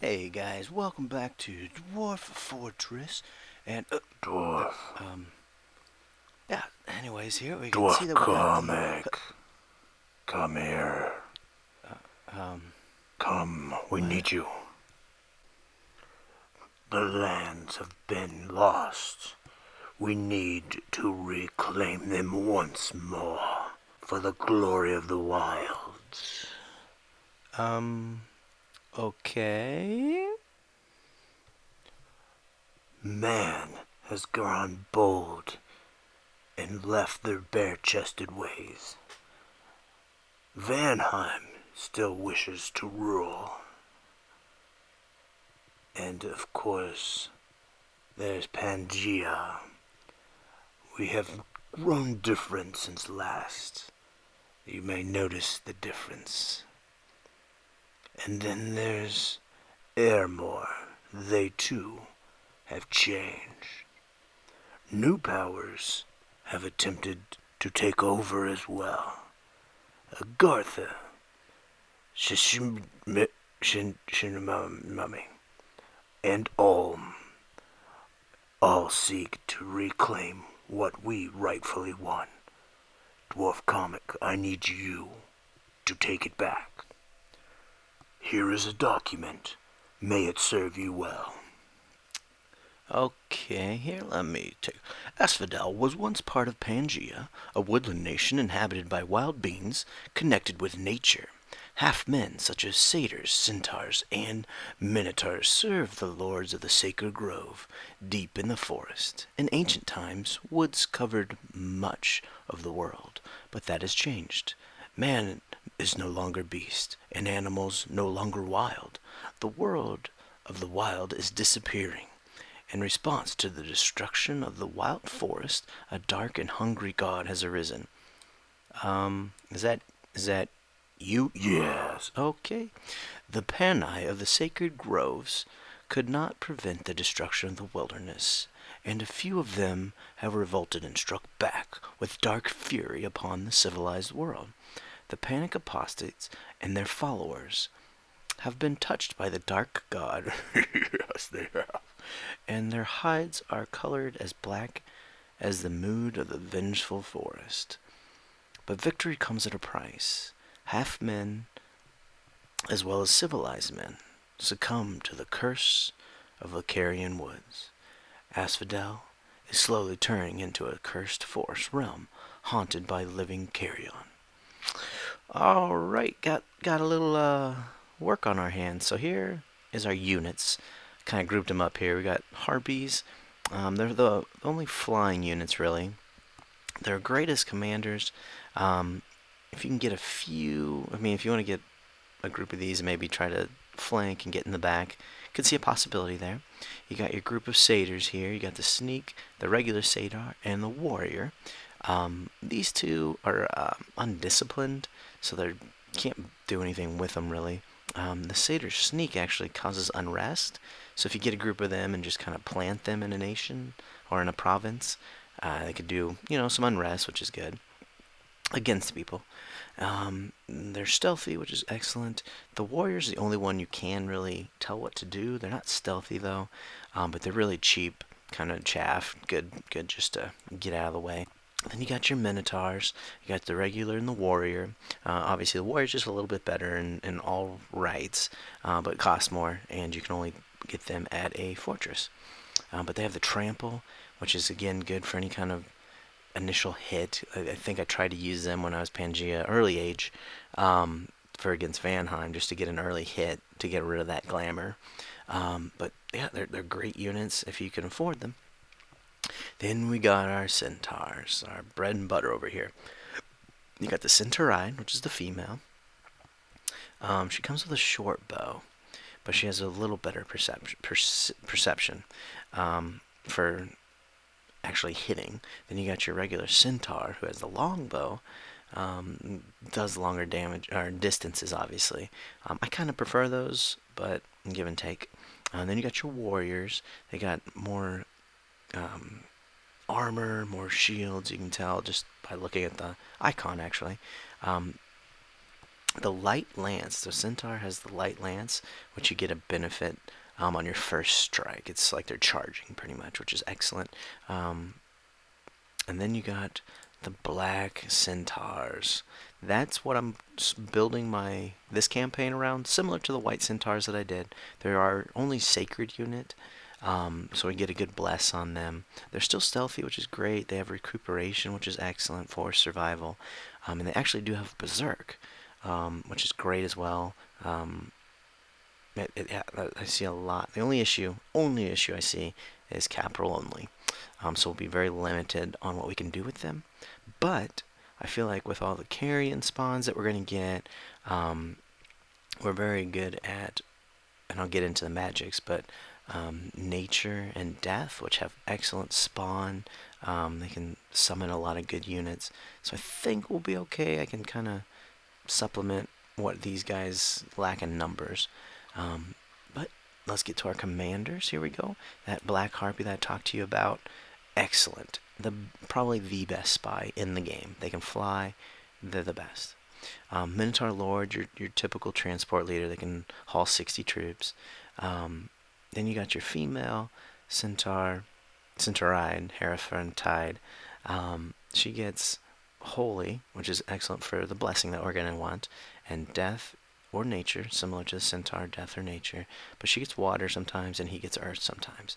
Hey guys, welcome back to Dwarf Fortress. And Dwarf, um, yeah. Anyways, here we can see dwarf that we got the comic, come here. um. Come, we What? need you. The lands have been lost. We need to reclaim them once more for the glory of the wilds. Um. Okay. Man has grown bold and left their bare-chested ways. Vanheim still wishes to rule. And of course, there's Pangea. We have grown different since last. You may notice the difference. And then there's Airmore. They too have changed. New powers have attempted to take over as well. Gartha, Shinamami, and Ulm all seek to reclaim what we rightfully won. Dwarf Comic, I need you to take it back. Here is a document. May it serve you well. Okay, here let me take. Asphodel was once part of Pangea, a woodland nation inhabited by wild beings connected with nature. Half men such as satyrs, centaurs, and minotaurs served the lords of the sacred grove deep in the forest. In ancient times, woods covered much of the world, but that has changed. Man is no longer beast, and animals no longer wild. The world of the wild is disappearing. In response to the destruction of the wild forest, a dark and hungry god has arisen. Is that you? Yes. Okay. The Panai of the sacred groves could not prevent the destruction of the wilderness, and a few of them have revolted and struck back with dark fury upon the civilized world. The panic apostates and their followers have been touched by the dark god. Yes, they have. And their hides are colored as black as the mood of the vengeful forest. But victory comes at a price. Half men, as well as civilized men, succumb to the curse of the Carrion woods. Asphodel is slowly turning into a cursed forest realm haunted by living Carrion. All right, got a little work on our hands. So here is our units. Kind of grouped them up here. We got harpies. They're the only flying units really. They're great as commanders. Um, if you can get a few, I mean, if you want to get a group of these and maybe try to flank and get in the back, could see a possibility there. You got your group of satyrs here. You got the sneak, the regular satyr, and the warrior. These two are undisciplined, so they can't do anything with them really. The satyr sneak actually causes unrest, so if you get a group of them and just kind of plant them in a nation or in a province, they could do some unrest, which is good against people. They're stealthy, which is excellent. The warrior's the only one you can really tell what to do. They're not stealthy though, but they're really cheap, kind of chaff. Good just to get out of the way. Then you got your minotaurs. You got the regular and the warrior. Obviously, the warrior's just a little bit better in all rights, but it costs more, and you can only get them at a fortress. But they have the trample, which is again good for any kind of initial hit. I think I tried to use them when I was Pangea early age, for against Vanheim, just to get an early hit to get rid of that glamour. But yeah, they're great units if you can afford them. Then we got our centaurs, our bread and butter over here. You got the centaurine, which is the female. She comes with a short bow, but she has a little better perception for actually hitting. Then you got your regular centaur, who has the long bow, does longer damage or distances, obviously. I kind of prefer those, but give and take. Then you got your warriors. They got more armor, more shields. You can tell just by looking at the icon, actually. Um, The light lance, the centaur has the light lance, which you get a benefit on your first strike. It's like they're charging pretty much, which is excellent. Um, and then you got the black centaurs. That's what I'm building my this campaign around, similar to the white centaurs that I did. There are only sacred unit, so we get a good bless on them. They're still stealthy, which is great. They have recuperation, which is excellent for survival, and they actually do have berserk, which is great as well. Yeah, I see a lot. The only issue I see is capital only. So we'll be very limited on what we can do with them. But I feel like with all the carrion spawns that we're going to get, we're very good at, and I'll get into the magics, but nature and death, which have excellent spawn. They can summon a lot of good units. So I think we'll be okay. I can kind of supplement what these guys lack in numbers. But let's get to our commanders. Here we go. That black harpy that I talked to you about, excellent. Probably the best spy in the game. They can fly. They're the best. Minotaur Lord, your typical transport leader. They can haul 60 troops. Then you got your female centaur, centauride, Hierophantide. She gets holy, which is excellent for the blessing that we're going to want, and death or nature, similar to the centaur, death or nature. But she gets water sometimes, and he gets earth sometimes.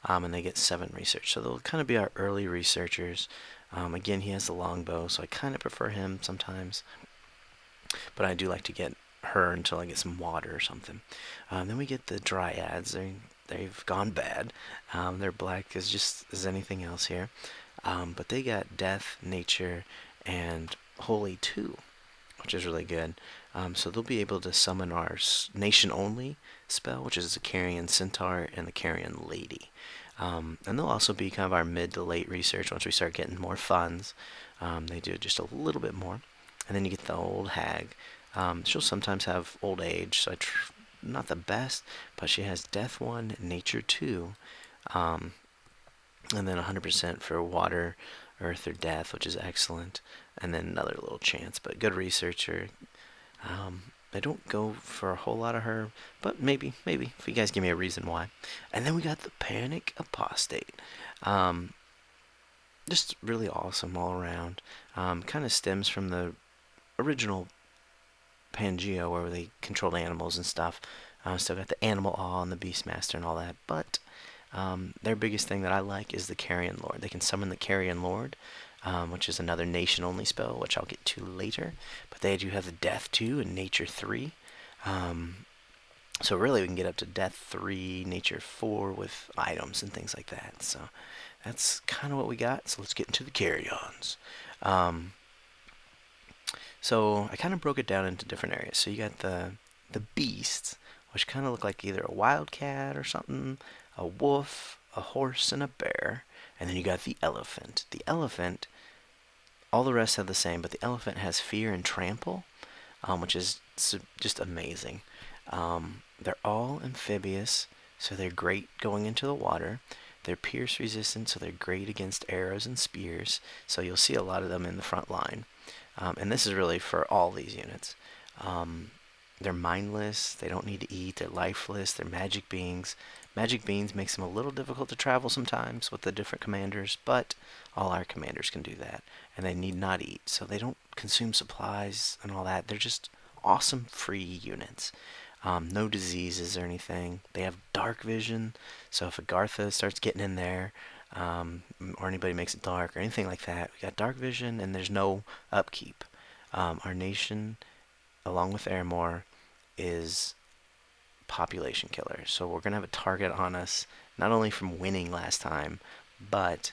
And they get 7 research. So they'll kind of be our early researchers. Again, he has the longbow, so I kind of prefer him sometimes. But I do like to get her until I get some water or something. Then we get the dryads. They've gone bad. They're black as just as anything else here. But they got death, nature, and holy too, which is really good. So they'll be able to summon our nation only spell, which is the Carrion Centaur and the Carrion Lady. And they'll also be kind of our mid to late research once we start getting more funds. They do just a little bit more. And then you get the old hag. She'll sometimes have old age, so not the best, but she has death 1, nature 2. And then 100% for water, earth, or death, which is excellent. And then another little chance, but good researcher. I don't go for a whole lot of her, but maybe, if you guys give me a reason why. And then we got the Panic Apostate. Just really awesome all around. Kind of stems from the original Pangea, where they controlled animals and stuff. Still got the Animal Awe and the Beastmaster and all that, but their biggest thing that I like is the Carrion Lord. They can summon the Carrion Lord, which is another nation-only spell, which I'll get to later. But they do have the Death 2 and Nature 3. So really we can get up to Death 3, Nature 4 with items and things like that. So that's kind of what we got. So let's get into the Carrions. So I kind of broke it down into different areas. So you got the beasts, which kind of look like either a wildcat or something, a wolf, a horse, and a bear. And then you got the elephant. The elephant, all the rest have the same, but the elephant has fear and trample, which is just amazing. They're all amphibious, so they're great going into the water. They're pierce resistant, so they're great against arrows and spears. So you'll see a lot of them in the front line. And this is really for all these units. They're mindless, they don't need to eat, they're lifeless, they're magic beings. Magic beings makes them a little difficult to travel sometimes with the different commanders, but all our commanders can do that. And they need not eat, so they don't consume supplies and all that. They're just awesome free units. No diseases or anything. They have dark vision, so if Agartha starts getting in there, or anybody makes it dark or anything like that, we got dark vision and there's no upkeep. Our nation, along with Airmore, is population killer. So we're going to have a target on us, not only from winning last time, but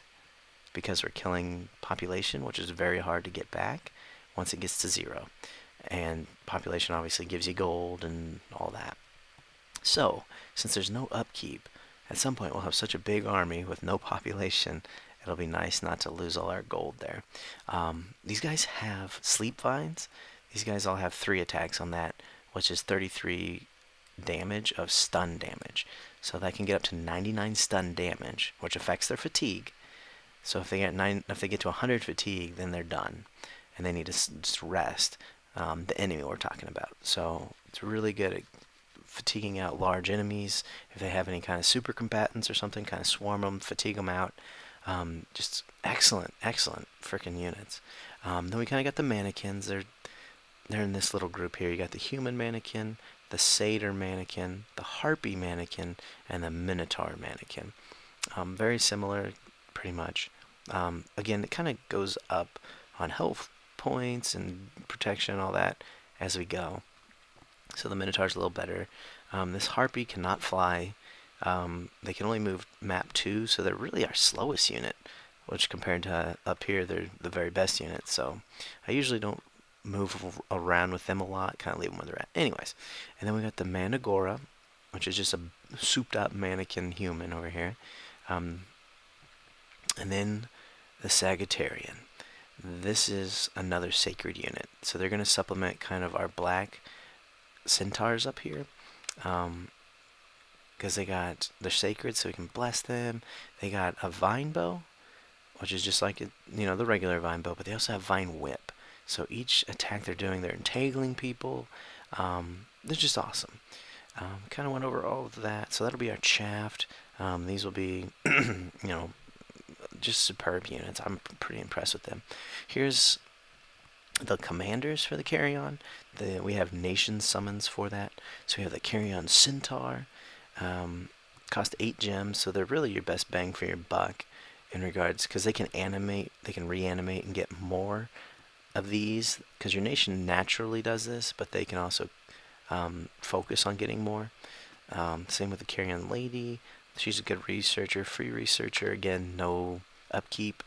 because we're killing population, which is very hard to get back once it gets to 0. And population obviously gives you gold and all that. So, since there's no upkeep, at some point we'll have such a big army with no population, it'll be nice not to lose all our gold there. These guys have sleep vines. These guys all have 3 attacks on that, which is 33 damage of stun damage. So that can get up to 99 stun damage, which affects their fatigue. So if they get to 100 fatigue, then they're done, and they need to just rest. the enemy we're talking about. So it's really good at fatiguing out large enemies. If they have any kind of super combatants or something, kind of swarm them, fatigue them out. Just excellent, excellent freaking units. Then we kind of got the mannequins. They're in this little group here. You got the human mannequin, the satyr mannequin, the harpy mannequin, and the minotaur mannequin. Very similar, pretty much. Again, it kind of goes up on health points and protection and all that as we go. So the minotaur's a little better. This harpy cannot fly. They can only move map 2, so they're really our slowest unit, which compared to up here, they're the very best unit. So I usually don't move around with them a lot, kind of leave them where they're at. Anyways, and then we got the Managora, which is just a souped up mannequin human over here. And then the Sagittarian. This is another sacred unit. So they're going to supplement kind of our black centaurs up here. Because they're sacred, so we can bless them. They got a vine bow, which is just like the regular vine bow, but they also have vine whip. So each attack they're doing, they're entangling people. They're just awesome. Kind of went over all of that. So that'll be our Shaft. These will be, just superb units. I'm pretty impressed with them. Here's the commanders for the Carrion. We have nation summons for that. So we have the Carrion Centaur. Cost 8 gems, so they're really your best bang for your buck in regards, because they can animate, they can reanimate and get more of these, because your nation naturally does this, but they can also focus on getting more. Same with the Carrion Lady. She's a good researcher, free researcher, again, no upkeep.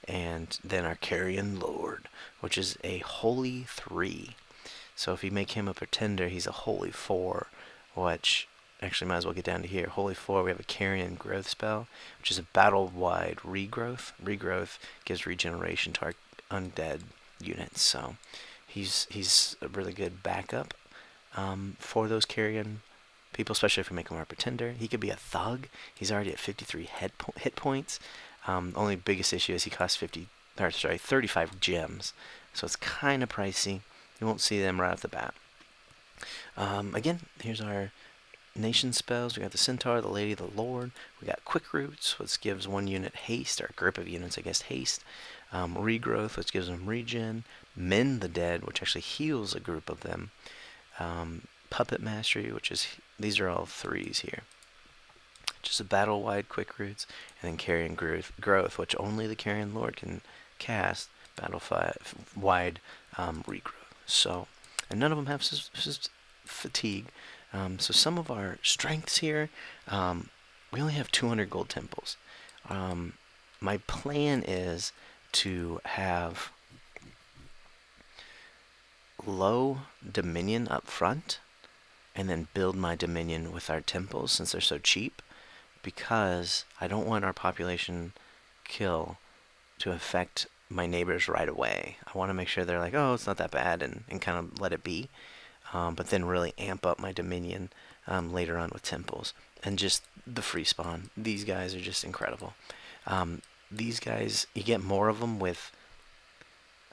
And then our Carrion Lord, which is a holy 3. So if you make him a pretender, he's a holy 4, which actually might as well get down to here. Holy 4, we have a Carrion growth spell, which is a battle-wide regrowth. Regrowth gives regeneration to our undead units, so he's a really good backup for those Carrion people, especially if we make him our pretender. He could be a thug. He's already at 53 hit points. Only biggest issue is he costs 35 gems, so it's kind of pricey. You won't see them right off the bat. Again, here's our nation spells. We got the Centaur, the Lady, the Lord. We got Quick Roots, which gives one unit haste, or a group of units, I guess, haste. Regrowth, which gives them regen. Mend the Dead, which actually heals a group of them. Puppet Mastery, these are all 3s here. Just a battle-wide Quick Roots, and then Carrion Growth, which only the Carrion Lord can cast. Battle-wide regrowth. So, and none of them have fatigue. So some of our strengths here, we only have 200 gold temples. My plan is to have low dominion up front, and then build my dominion with our temples since they're so cheap, because I don't want our population kill to affect my neighbors right away. I want to make sure they're like, oh, it's not that bad, and kind of let it be. But then really amp up my dominion later on with temples. And just the free spawn. These guys are just incredible. These guys, you get more of them with,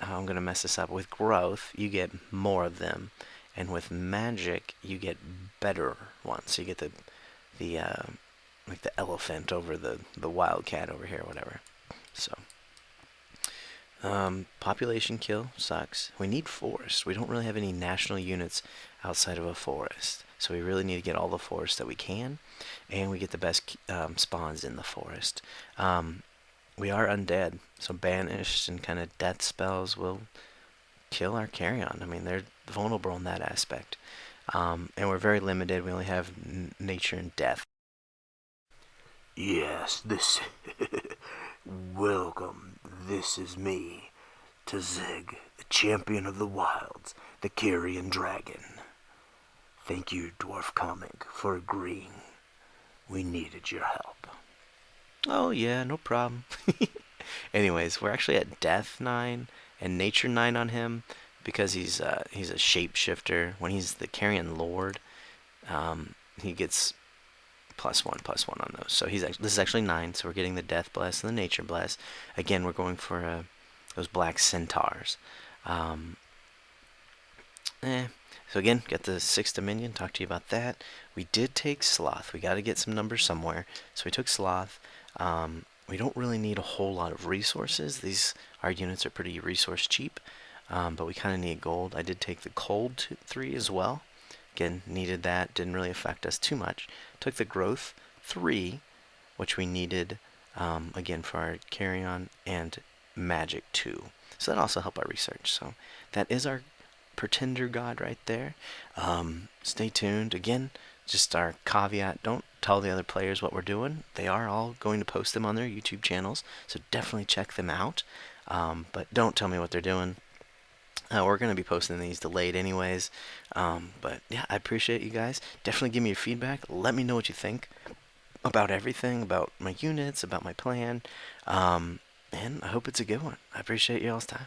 I'm going to mess this up, with growth, you get more of them. And with magic, you get better ones. So you get like the elephant over the wildcat over here, whatever. So, population kill sucks. We need forest. We don't really have any national units outside of a forest. So we really need to get all the forest that we can. And we get the best spawns in the forest. We are undead. So banished and kind of death spells will kill our Carrion. I mean, they're vulnerable in that aspect. And we're very limited. We only have nature and death. Yes, this... Welcome, this is me, Tazig, the champion of the wilds, the Carrion Dragon. Thank you, Dwarf Comic, for agreeing. We needed your help. Oh yeah, no problem. Anyways, we're actually at Death 9 and Nature 9 on him because he's a shapeshifter. When he's the Carrion Lord, he gets +1/+1 on those. So this is actually 9. So we're getting the Death Bless and the Nature Bless. Again, we're going for those black centaurs. Eh. So again, got the 6th Dominion, talk to you about that. We did take Sloth. We got to get some numbers somewhere. So we took Sloth. We don't really need a whole lot of resources. Our units are pretty resource cheap, but we kind of need gold. I did take the Cold 3 as well. Again, needed that. Didn't really affect us too much. Took the Growth 3, which we needed, again, for our Carrion, and Magic 2. So that also helped our research. So that is our Pretender God right there. Stay tuned. Again, just our caveat, don't tell the other players what we're doing. They are all going to post them on their YouTube channels, so definitely check them out. But don't tell me what they're doing. We're going to be posting these delayed anyways. But yeah, I appreciate you guys. Definitely give me your feedback. Let me know what you think about everything, about my units, about my plan. And I hope it's a good one. I appreciate y'all's time.